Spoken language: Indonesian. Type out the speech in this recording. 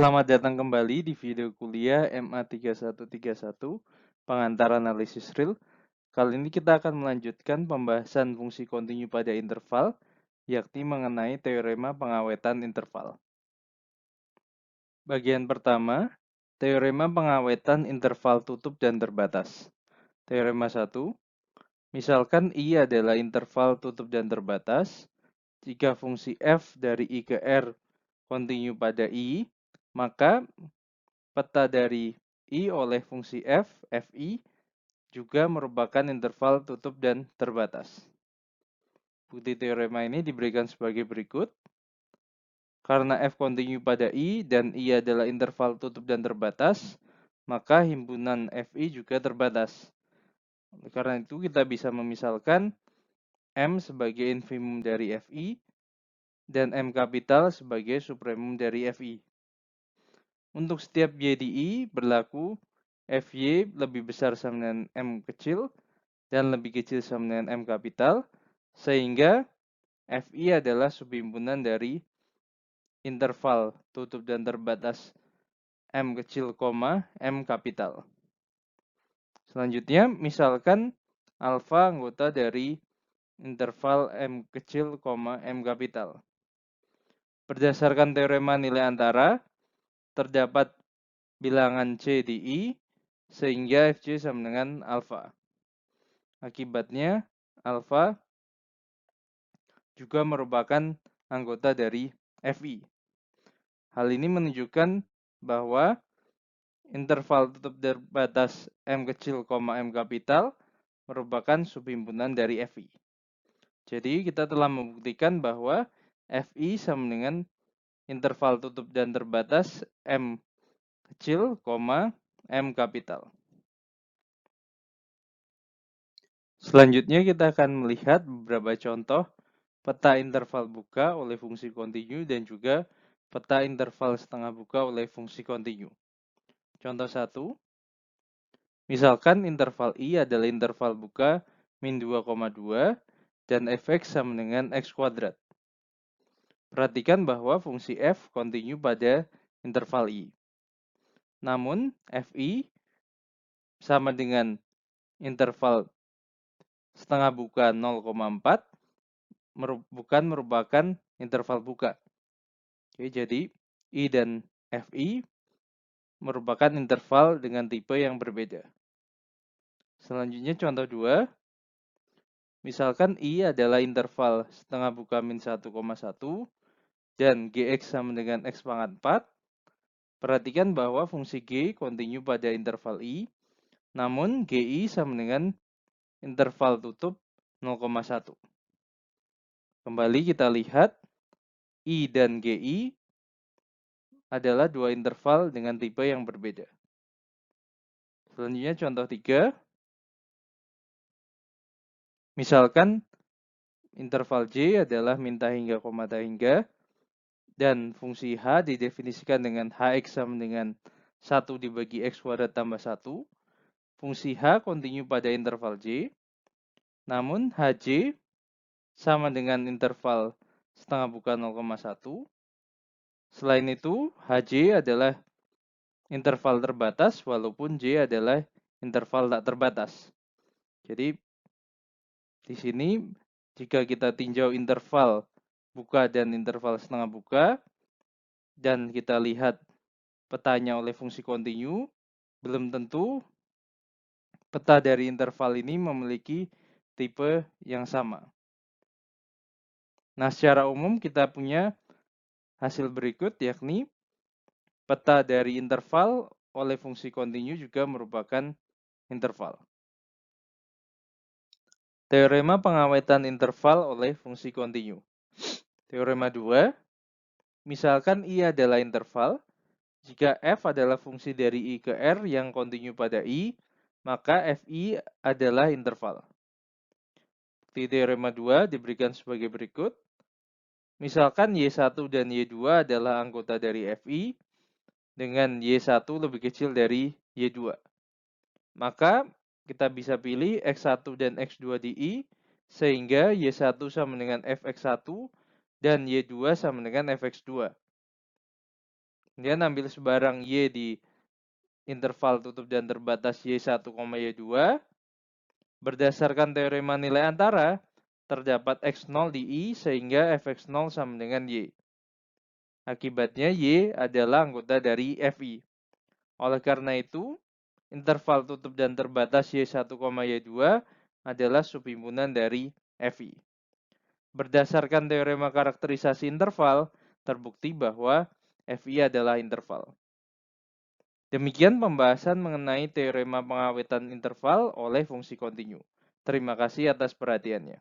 Selamat datang kembali di video kuliah MA3131 Pengantar Analisis Real. Kali ini kita akan melanjutkan pembahasan fungsi kontinu pada interval, yakni mengenai teorema pengawetan interval. Bagian pertama, teorema pengawetan interval tutup dan terbatas. Teorema 1, misalkan I adalah interval tutup dan terbatas, jika fungsi f dari I ke R kontinu pada I, maka peta dari I oleh fungsi f, fi, juga merupakan interval tutup dan terbatas. Bukti teorema ini diberikan sebagai berikut. Karena f kontinu pada I dan I adalah interval tutup dan terbatas, maka himpunan fi juga terbatas. Karena itu kita bisa memisalkan M sebagai infimum dari fi dan M kapital sebagai supremum dari fi. Untuk setiap y di I berlaku Fy lebih besar sama dengan M kecil dan lebih kecil sama dengan M kapital, sehingga Fi adalah subhimpunan dari interval tutup dan terbatas M kecil, M kapital. Selanjutnya, misalkan alfa anggota dari interval M kecil, M kapital. Berdasarkan teorema nilai antara, terdapat bilangan C di I, sehingga Fc sama dengan alfa. Akibatnya, alfa juga merupakan anggota dari Fi. Hal ini menunjukkan bahwa interval tutup terbatas M kecil, M kapital merupakan subhimpunan dari Fi. Jadi kita telah membuktikan bahwa Fi sama dengan interval tutup dan terbatas M kecil, M kapital. Selanjutnya kita akan melihat beberapa contoh peta interval buka oleh fungsi kontinu dan juga peta interval setengah buka oleh fungsi kontinu. Contoh 1, misalkan interval I adalah interval buka min 2,2 dan fx sama dengan x kuadrat. Perhatikan bahwa fungsi f kontinu pada interval I. Namun, fi sama dengan interval setengah buka 0,4 bukan merupakan interval buka. Oke, jadi I dan fi merupakan interval dengan tipe yang berbeda. Selanjutnya contoh 2. Misalkan I adalah interval setengah buka min 1,1 dan Gx sama dengan X pangkat 4. Perhatikan bahwa fungsi G kontinu pada interval I, namun Gi sama dengan interval tutup 0,1. Kembali kita lihat, I dan Gi adalah dua interval dengan tipe yang berbeda. Selanjutnya contoh 3. Misalkan interval J adalah minta hingga komata hingga dan fungsi H didefinisikan dengan Hx sama dengan 1 dibagi X kuadrat tambah 1. Fungsi H kontinu pada interval J, namun Hj sama dengan interval setengah buka 0,1. Selain itu, Hj adalah interval terbatas walaupun J adalah interval tak terbatas. Jadi, di sini jika kita tinjau interval buka dan interval setengah buka, dan kita lihat petanya oleh fungsi kontinu, belum tentu peta dari interval ini memiliki tipe yang sama. Nah, secara umum kita punya hasil berikut, yakni peta dari interval oleh fungsi kontinu juga merupakan interval. Teorema pengawetan interval oleh fungsi kontinu. Teorema 2, misalkan I adalah interval, jika f adalah fungsi dari I ke R yang kontinu pada I, maka fi adalah interval. Di teorema 2 diberikan sebagai berikut. Misalkan Y1 dan Y2 adalah anggota dari fi, dengan Y1 lebih kecil dari Y2. Maka kita bisa pilih X1 dan X2 di I, sehingga Y1 sama dengan Fx1 dan Y2 sama dengan Fx2. Kemudian ambil sebarang Y di interval tutup dan terbatas Y1, Y2. Berdasarkan teorema nilai antara, terdapat X0 di I sehingga Fx0 sama dengan Y. Akibatnya Y adalah anggota dari Fi. Oleh karena itu, interval tutup dan terbatas Y1, Y2 adalah subhimpunan dari Fi. Berdasarkan teorema karakterisasi interval, terbukti bahwa Fi adalah interval. Demikian pembahasan mengenai teorema pengawetan interval oleh fungsi kontinu. Terima kasih atas perhatiannya.